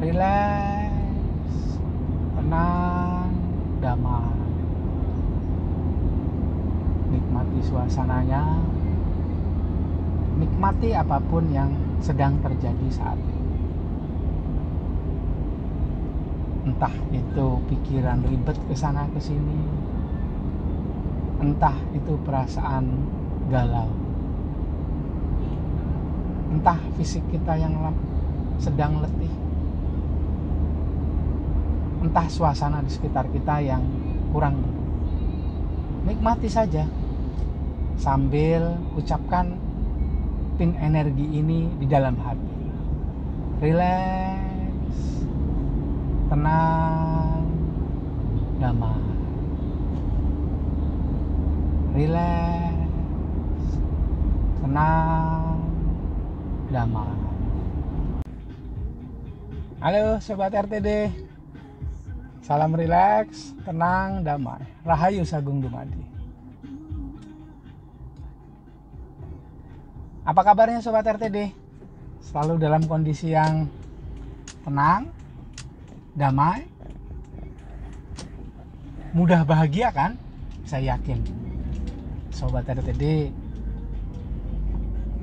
rileks, tenang, damai. Nikmati suasananya, nikmati apapun yang sedang terjadi saat ini. Entah itu pikiran ribet kesana kesini, entah itu perasaan galau, entah fisik kita yang sedang letih, entah suasana di sekitar kita yang kurang. Nikmati saja sambil ucapkan pin energi ini di dalam hati. Rileks, tenang, damai. Rileks, tenang, damai. Halo Sobat RTD, salam rileks, tenang, damai. Rahayu Sagung Dumadi. Apa kabarnya Sobat RTD? Selalu dalam kondisi yang tenang, damai, mudah bahagia kan? Saya yakin Sobat RTD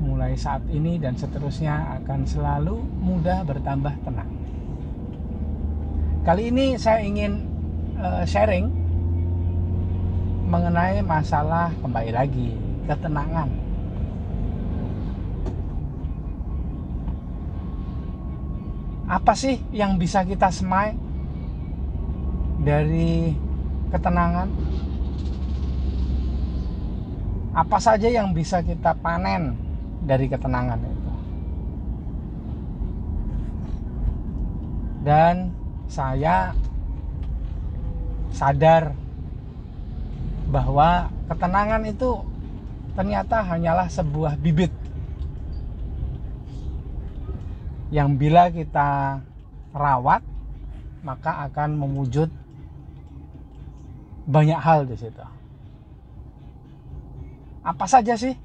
mulai saat ini dan seterusnya akan selalu mudah bertambah tenang. Kali ini saya ingin sharing mengenai masalah, kembali lagi, ketenangan. Apa sih yang bisa kita semai dari ketenangan? Apa saja yang bisa kita panen dari ketenangan itu? Dan saya sadar bahwa ketenangan itu ternyata hanyalah sebuah bibit yang bila kita rawat maka akan mewujud banyak hal di situ. Apa saja sih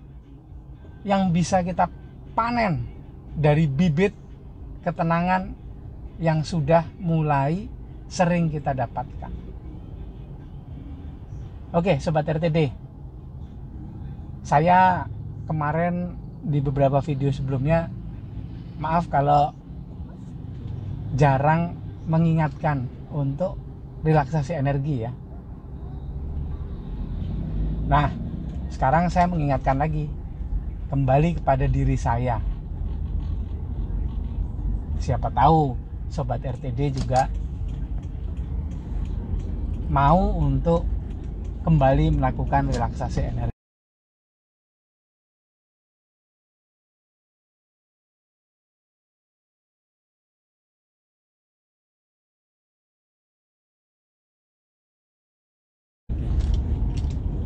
yang bisa kita panen dari bibit ketenangan yang sudah mulai sering kita dapatkan? Oke, Sobat RTD, saya kemarin di beberapa video sebelumnya, maaf kalau jarang mengingatkan untuk relaksasi energi ya. Nah, sekarang saya mengingatkan lagi, kembali kepada diri saya. Siapa tahu Sobat RTD juga mau untuk kembali melakukan relaksasi energi.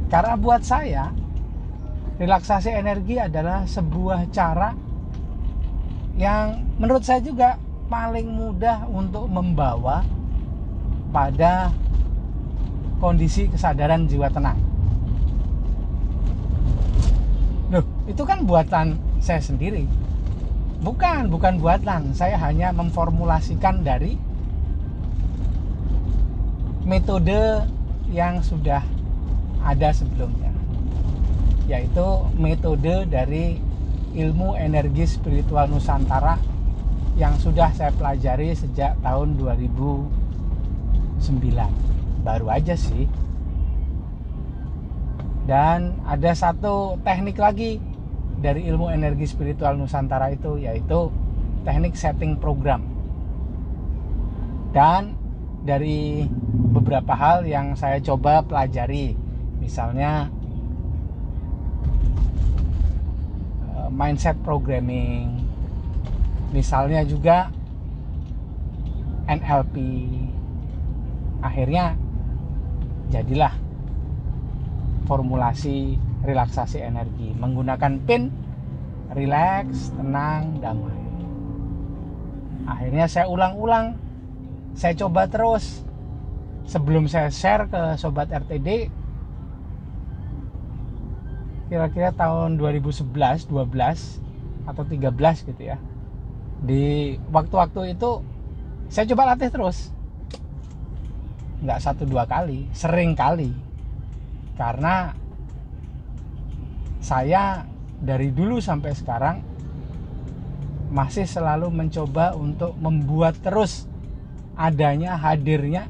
Karena buat saya, relaksasi energi adalah sebuah cara yang menurut saya juga paling mudah untuk membawa pada kondisi kesadaran jiwa tenang. Loh, itu kan buatan saya sendiri. Bukan buatan. Saya hanya memformulasikan dari metode yang sudah ada sebelumnya, yaitu metode dari ilmu energi spiritual Nusantara yang sudah saya pelajari sejak tahun 2009. Baru aja sih. Dan ada satu teknik lagi dari ilmu energi spiritual Nusantara itu, yaitu teknik setting program. Dan dari beberapa hal yang saya coba pelajari, misalnya mindset programming, misalnya juga NLP. Akhirnya jadilah formulasi relaksasi energi menggunakan pin rileks, tenang, damai. Akhirnya saya ulang-ulang, saya coba terus. Sebelum saya share ke Sobat RTD, kira-kira tahun 2011, 12 atau 13 gitu ya. Di waktu-waktu itu Saya coba latih terus, nggak 1-2 kali, sering kali, karena saya dari dulu sampai sekarang masih selalu mencoba untuk membuat terus adanya, hadirnya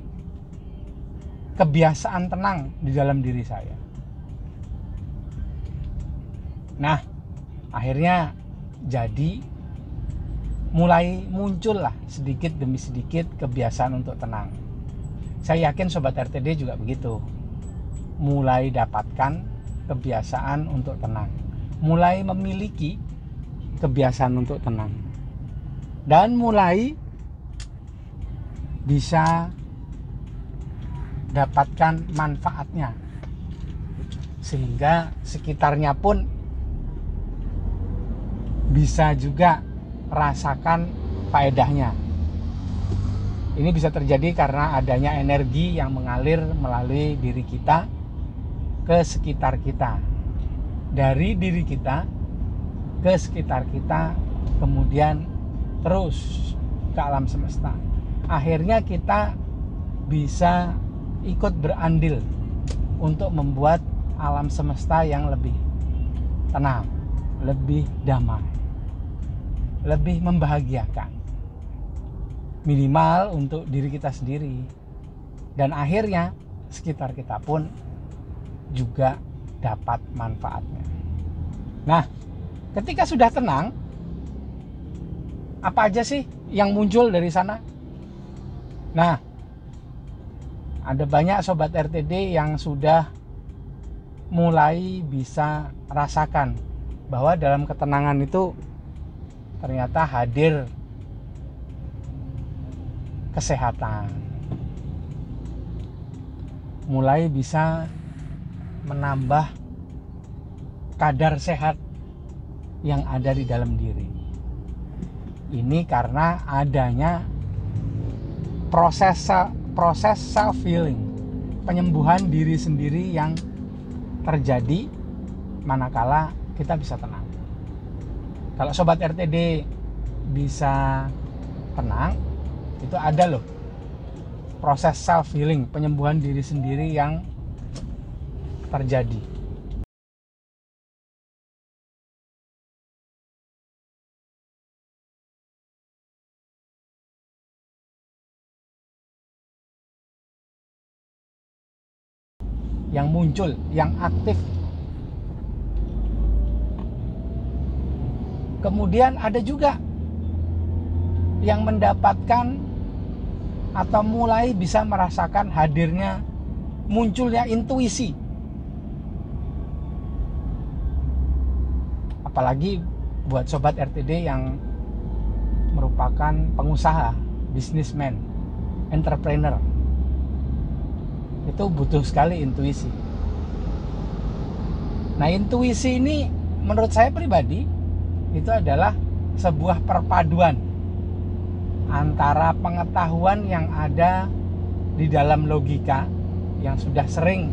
kebiasaan tenang di dalam diri saya. Nah, akhirnya jadi mulai muncullah sedikit demi sedikit kebiasaan untuk tenang. Saya yakin Sobat RTD juga begitu. Mulai dapatkan kebiasaan untuk tenang. Mulai memiliki kebiasaan untuk tenang. Dan mulai bisa dapatkan manfaatnya. Sehingga sekitarnya pun bisa juga rasakan faedahnya. Ini bisa terjadi karena adanya energi yang mengalir melalui diri kita ke sekitar kita. Dari diri kita ke sekitar kita, kemudian terus ke alam semesta. Akhirnya kita bisa ikut berandil untuk membuat alam semesta yang lebih tenang, lebih damai, lebih membahagiakan, minimal untuk diri kita sendiri, dan akhirnya sekitar kita pun juga dapat manfaatnya. Nah, ketika sudah tenang, apa aja sih yang muncul dari sana? Nah, ada banyak Sobat RTD yang sudah mulai bisa rasakan bahwa dalam ketenangan itu ternyata hadir kesehatan. Mulai bisa menambah kadar sehat yang ada di dalam diri. Ini karena adanya proses self healing, penyembuhan diri sendiri yang terjadi manakala kita bisa tenang. Kalau Sobat RTD bisa tenang, itu ada loh proses self healing, penyembuhan diri sendiri yang terjadi. Yang muncul, yang aktif. Kemudian ada juga yang mendapatkan atau mulai bisa merasakan hadirnya, munculnya intuisi. Apalagi buat Sobat RTD yang merupakan pengusaha, businessman, entrepreneur, itu butuh sekali intuisi. Nah, intuisi ini menurut saya pribadi itu adalah sebuah perpaduan antara pengetahuan yang ada di dalam logika yang sudah sering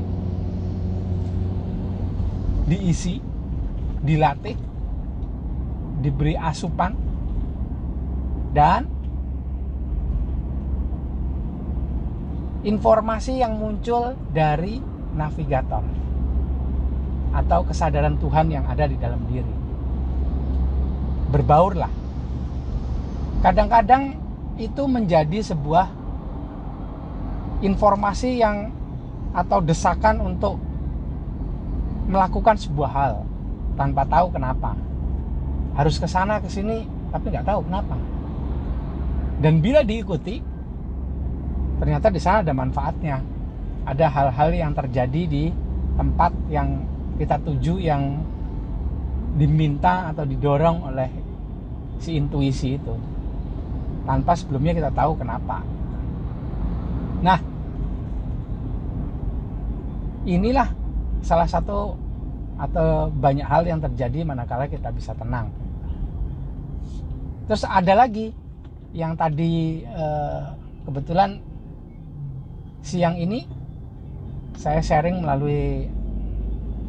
diisi, dilatih, diberi asupan, dan informasi yang muncul dari navigator atau kesadaran Tuhan yang ada di dalam diri. Berbaurlah. Kadang-kadang itu menjadi sebuah informasi yang atau desakan untuk melakukan sebuah hal tanpa tahu kenapa. Harus ke sana ke sini tapi nggak tahu kenapa. Dan bila diikuti, ternyata di sana ada manfaatnya. Ada hal-hal yang terjadi di tempat yang kita tuju, yang diminta atau didorong oleh si intuisi itu, tanpa sebelumnya kita tahu kenapa. Nah, inilah salah satu atau banyak hal yang terjadi manakala kita bisa tenang. Terus ada lagi yang tadi kebetulan siang ini saya sharing melalui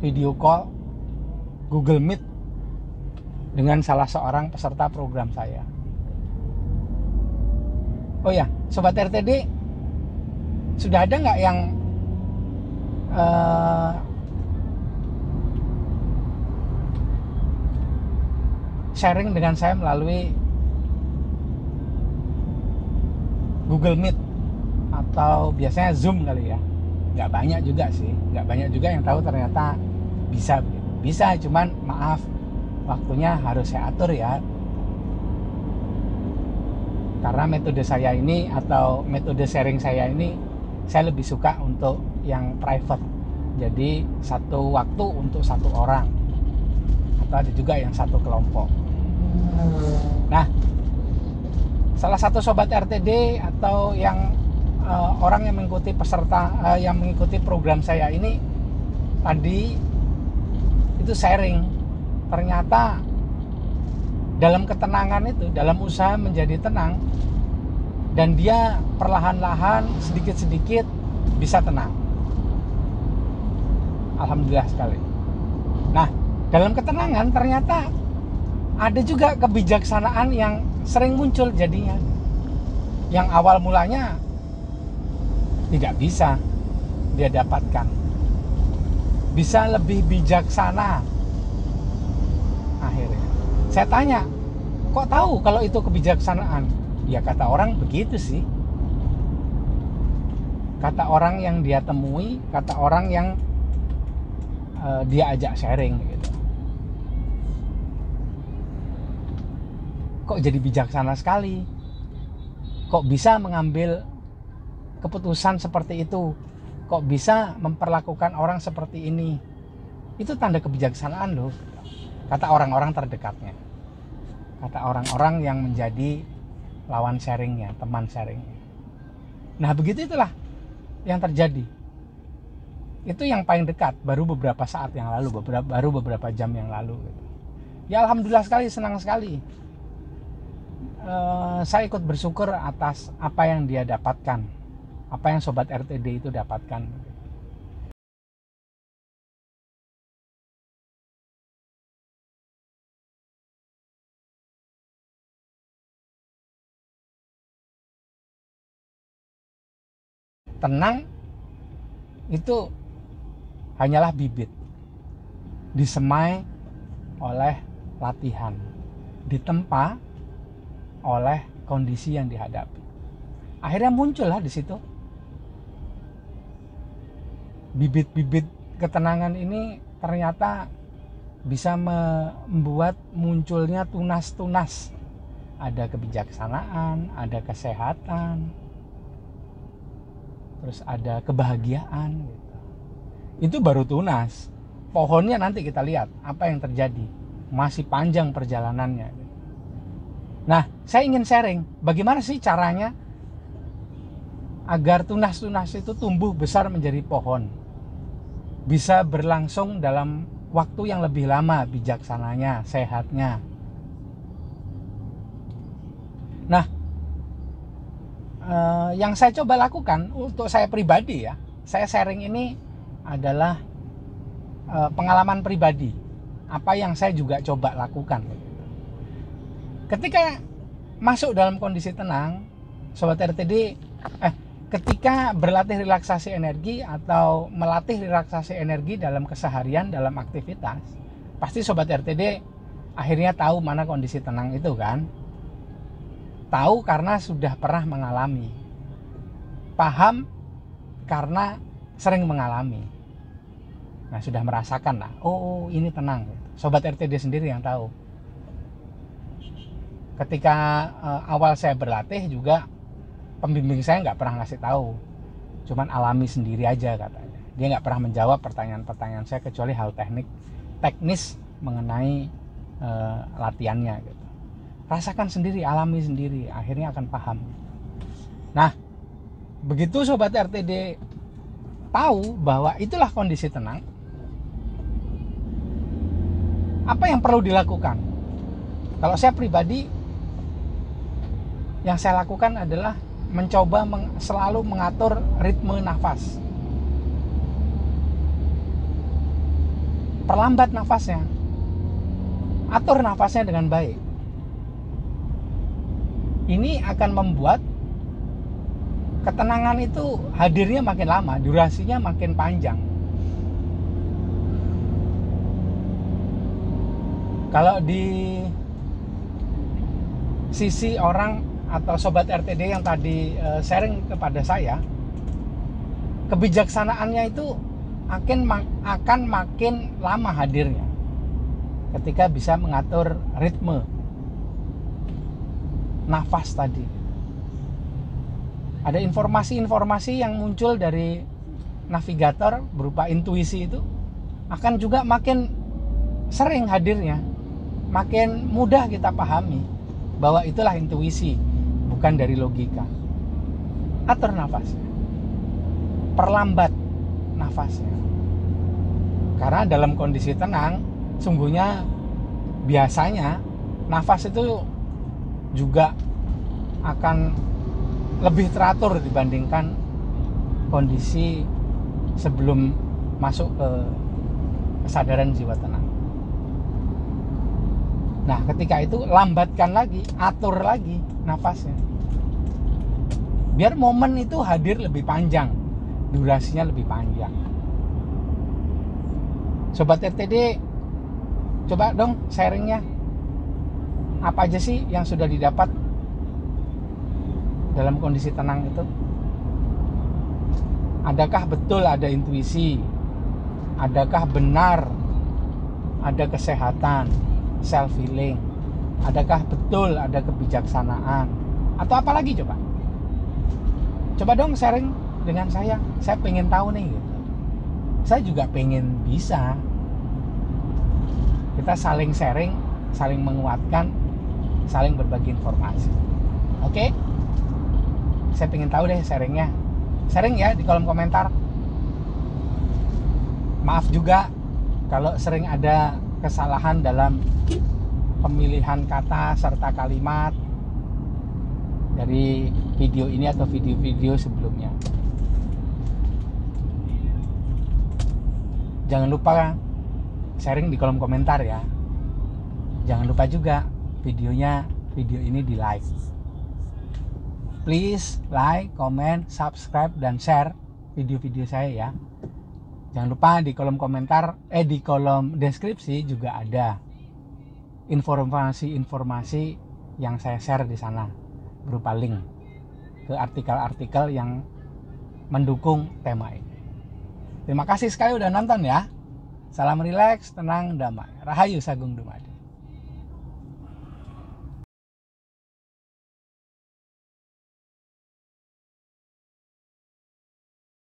video call Google Meet dengan salah seorang peserta program saya. Oh ya, Sobat RTD, sudah ada nggak yang sharing dengan saya melalui Google Meet atau biasanya Zoom kali ya? Nggak banyak juga sih, nggak banyak juga yang tahu ternyata bisa begitu. Bisa, cuman maaf, waktunya harus saya atur ya. Karena metode saya ini atau metode sharing saya ini, saya lebih suka untuk yang private. Jadi satu waktu untuk satu orang, atau ada juga yang satu kelompok. Nah, salah satu Sobat RTD atau yang orang yang mengikuti yang mengikuti program saya ini tadi itu sharing, ternyata dalam ketenangan itu, dalam usaha menjadi tenang, dan dia perlahan-lahan sedikit-sedikit bisa tenang. Alhamdulillah sekali. Nah, dalam ketenangan ternyata ada juga kebijaksanaan yang sering muncul jadinya, yang awal mulanya tidak bisa dia dapatkan. Bisa lebih bijaksana akhirnya. Saya tanya, kok tahu kalau itu kebijaksanaan? Ya kata orang begitu sih. Kata orang yang dia temui, kata orang yang dia ajak sharing gitu. Kok jadi bijaksana sekali? Kok bisa mengambil keputusan seperti itu? Kok bisa memperlakukan orang seperti ini? Itu tanda kebijaksanaan loh, kata orang-orang terdekatnya, kata orang-orang yang menjadi lawan sharingnya, teman sharingnya. Nah begitu itulah yang terjadi. Itu yang paling dekat, baru beberapa saat yang lalu, baru beberapa jam yang lalu. Ya alhamdulillah sekali, senang sekali. Saya ikut bersyukur atas apa yang dia dapatkan, apa yang Sobat RTD itu dapatkan. Tenang itu hanyalah bibit, disemai oleh latihan, ditempa oleh kondisi yang dihadapi. Akhirnya muncullah di situ bibit-bibit ketenangan ini. Ternyata bisa membuat munculnya tunas-tunas. Ada kebijaksanaan, ada kesehatan, terus ada kebahagiaan gitu. Itu baru tunas. Pohonnya nanti kita lihat apa yang terjadi, masih panjang perjalanannya gitu. Nah, saya ingin sharing bagaimana sih caranya agar tunas-tunas itu tumbuh besar menjadi pohon, bisa berlangsung dalam waktu yang lebih lama, bijaksananya, sehatnya. Nah, yang saya coba lakukan untuk saya pribadi ya, saya sharing ini adalah pengalaman pribadi, apa yang saya juga coba lakukan. Ketika masuk dalam kondisi tenang, Sobat RTD, ketika berlatih relaksasi energi atau melatih relaksasi energi dalam keseharian, dalam aktivitas, pasti Sobat RTD akhirnya tahu mana kondisi tenang itu kan. Tahu karena sudah pernah mengalami, paham karena sering mengalami. Nah, sudah merasakan lah, oh ini tenang. Sobat RTD sendiri yang tahu. Ketika awal saya berlatih juga, pembimbing saya nggak pernah ngasih tahu, cuman alami sendiri aja katanya. Dia nggak pernah menjawab pertanyaan-pertanyaan saya kecuali hal teknis mengenai latihannya gitu. Rasakan sendiri, alami sendiri, akhirnya akan paham. Nah, begitu Sobat RTD tahu bahwa itulah kondisi tenang, apa yang perlu dilakukan? Kalau saya pribadi, yang saya lakukan adalah mencoba selalu mengatur ritme nafas. Perlambat nafasnya, atur nafasnya dengan baik. Ini akan membuat ketenangan itu hadirnya makin lama, durasinya makin panjang. Kalau di sisi orang atau sobat RTD yang tadi sharing kepada saya, kebijaksanaannya itu akan makin lama hadirnya ketika bisa mengatur ritme nafas tadi. Ada informasi-informasi yang muncul dari navigator berupa intuisi itu akan juga makin sering hadirnya, makin mudah kita pahami bahwa itulah intuisi, bukan dari logika. Atur nafasnya, perlambat nafasnya, karena dalam kondisi tenang sungguhnya biasanya nafas itu juga akan lebih teratur dibandingkan kondisi sebelum masuk ke kesadaran jiwa tenang. Nah, ketika itu lambatkan lagi, atur lagi nafasnya, biar momen itu hadir lebih panjang, durasinya lebih panjang. Sobat RTD, coba dong sharingnya, apa aja sih yang sudah didapat dalam kondisi tenang itu? Adakah betul ada intuisi? Adakah benar ada kesehatan, self healing? Adakah betul ada kebijaksanaan? Atau apa lagi coba? Coba dong sharing dengan saya pengen tahu nih gitu. Saya juga pengen bisa. Kita saling sharing, saling menguatkan, saling berbagi informasi. Oke? Saya pengen tahu deh sharingnya. Sharing ya di kolom komentar. Maaf juga kalau sering ada kesalahan dalam pemilihan kata serta kalimat dari video ini atau video-video sebelumnya. Jangan lupa sharing di kolom komentar ya. Jangan lupa juga video ini di like. Please like, comment, subscribe, dan share video-video saya ya. Jangan lupa di kolom komentar, di kolom deskripsi juga ada informasi-informasi yang saya share di sana berupa link ke artikel-artikel yang mendukung tema ini. Terima kasih sekali udah nonton ya. Salam rileks, tenang, damai. Rahayu Sagung Dumadi.